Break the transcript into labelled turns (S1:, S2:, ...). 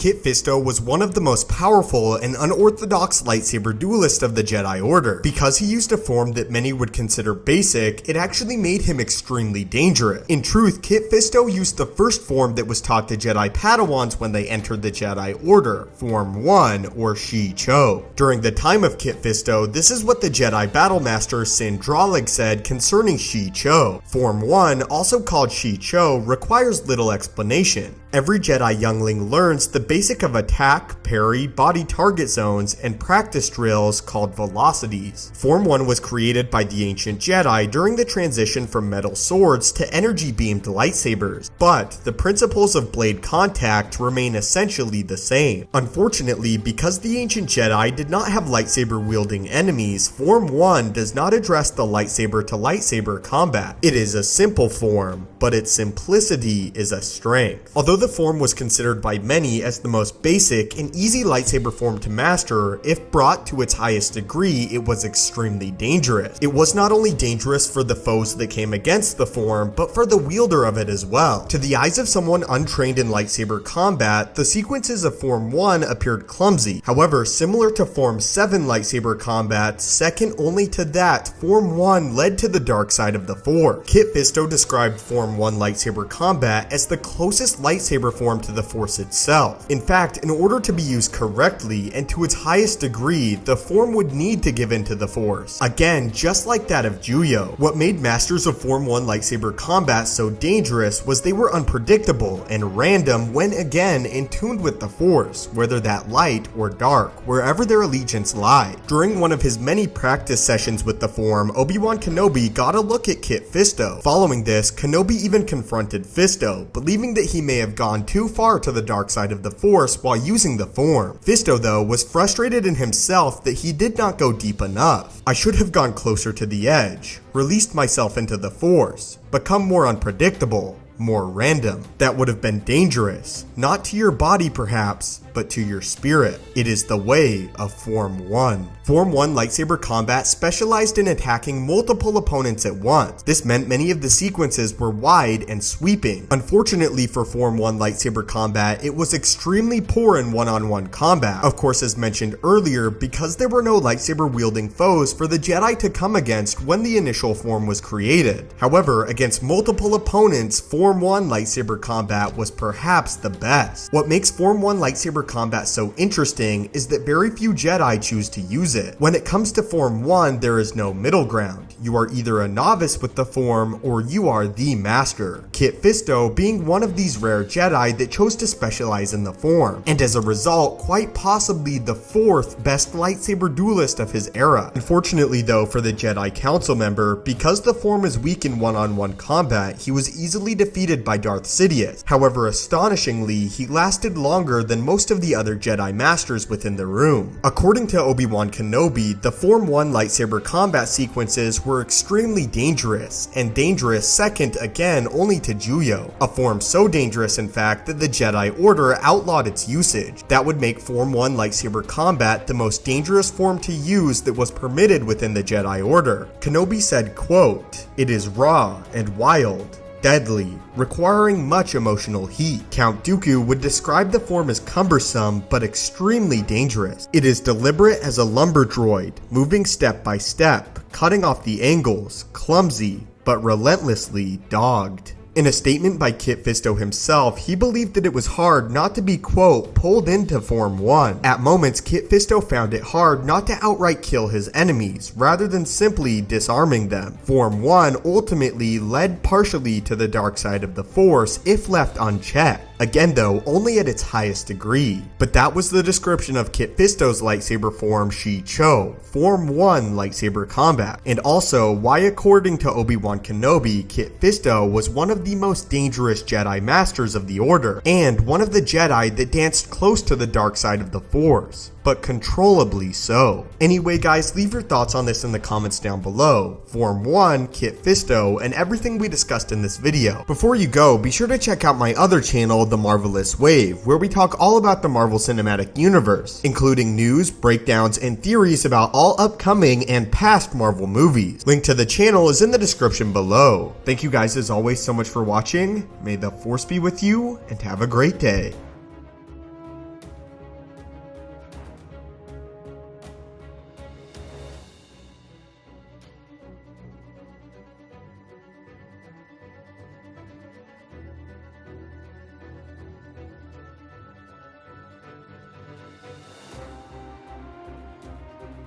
S1: Kit Fisto was one of the most powerful and unorthodox lightsaber duelists of the Jedi Order. Because he used a form that many would consider basic, it actually made him extremely dangerous. In truth, Kit Fisto used the first form that was taught to Jedi Padawans when they entered the Jedi Order, Form 1, or Shi-Cho. During the time of Kit Fisto, this is what the Jedi Battlemaster Sindralig said concerning Shi-Cho. Form 1, also called Shi-Cho, requires little explanation. Every Jedi youngling learns the basic of attack, parry, body target zones, and practice drills called velocities. Form 1 was created by the ancient Jedi during the transition from metal swords to energy-beamed lightsabers, but the principles of blade contact remain essentially the same. Unfortunately, because the ancient Jedi did not have lightsaber-wielding enemies, Form 1 does not address the lightsaber-to-lightsaber combat. It is a simple form, but its simplicity is a strength. Although the form was considered by many as the most basic and easy lightsaber form to master, if brought to its highest degree, it was extremely dangerous. It was not only dangerous for the foes that came against the form, but for the wielder of it as well. To the eyes of someone untrained in lightsaber combat, the sequences of Form 1 appeared clumsy. However, similar to Form 7 lightsaber combat, second only to that, Form 1 led to the dark side of the Force. Kit Fisto described Form 1 lightsaber combat as the closest lightsaber form to the Force itself. In fact, in order to be used correctly and to its highest degree, the form would need to give in to the Force. Again, just like that of Juyo. What made masters of Form 1 lightsaber combat so dangerous was they were unpredictable and random when again in tune with the Force, whether that light or dark, wherever their allegiance lied. During one of his many practice sessions with the form, Obi-Wan Kenobi got a look at Kit Fisto. Following this, Kenobi even confronted Fisto, believing that he may have gone too far to the dark side of the Force while using the form. Fisto, though, was frustrated in himself that he did not go deep enough. I should have gone closer to the edge, released myself into the Force, become more unpredictable, more random. That would have been dangerous, not to your body perhaps, but to your spirit. It is the way of Form 1. Form 1 lightsaber combat specialized in attacking multiple opponents at once. This meant many of the sequences were wide and sweeping. Unfortunately for Form 1 lightsaber combat, it was extremely poor in one-on-one combat. Of course, as mentioned earlier, because there were no lightsaber-wielding foes for the Jedi to come against when the initial form was created. However, against multiple opponents, Form 1 lightsaber combat was perhaps the best. What makes Form 1 lightsaber combat so interesting is that very few Jedi choose to use it. When it comes to Form 1, there is no middle ground. You are either a novice with the form or you are the master. Kit Fisto being one of these rare Jedi that chose to specialize in the form, and as a result, quite possibly the fourth best lightsaber duelist of his era. Unfortunately though for the Jedi Council member, because the form is weak in one-on-one combat, he was easily defeated by Darth Sidious. However, astonishingly, he lasted longer than most of the other Jedi Masters within the room. According to Obi-Wan Kenobi, the Form 1 lightsaber combat sequences were extremely dangerous, and dangerous second again only to Juyo, a form so dangerous in fact that the Jedi Order outlawed its usage. That would make Form 1 lightsaber combat the most dangerous form to use that was permitted within the Jedi Order. Kenobi said, quote, "It is raw and wild, deadly, requiring much emotional heat." Count Dooku would describe the form as cumbersome but extremely dangerous. It is deliberate as a lumber droid, moving step by step, cutting off the angles, clumsy, but relentlessly dogged. In a statement by Kit Fisto himself, he believed that it was hard not to be, quote, pulled into Form 1. At moments, Kit Fisto found it hard not to outright kill his enemies, rather than simply disarming them. Form 1 ultimately led partially to the dark side of the Force if left unchecked. Again though, only at its highest degree. But that was the description of Kit Fisto's lightsaber form Shi-Cho, Form 1 lightsaber combat, and also why according to Obi-Wan Kenobi, Kit Fisto was one of the most dangerous Jedi Masters of the Order, and one of the Jedi that danced close to the dark side of the Force, but controllably so. Anyway guys, leave your thoughts on this in the comments down below. Form 1, Kit Fisto, and everything we discussed in this video. Before you go, be sure to check out my other channel, The Marvelous Wave, where we talk all about the Marvel Cinematic Universe, including news, breakdowns, and theories about all upcoming and past Marvel movies. Link to the channel is in the description below. Thank you guys as always so much for watching. May the Force be with you, and have a great day.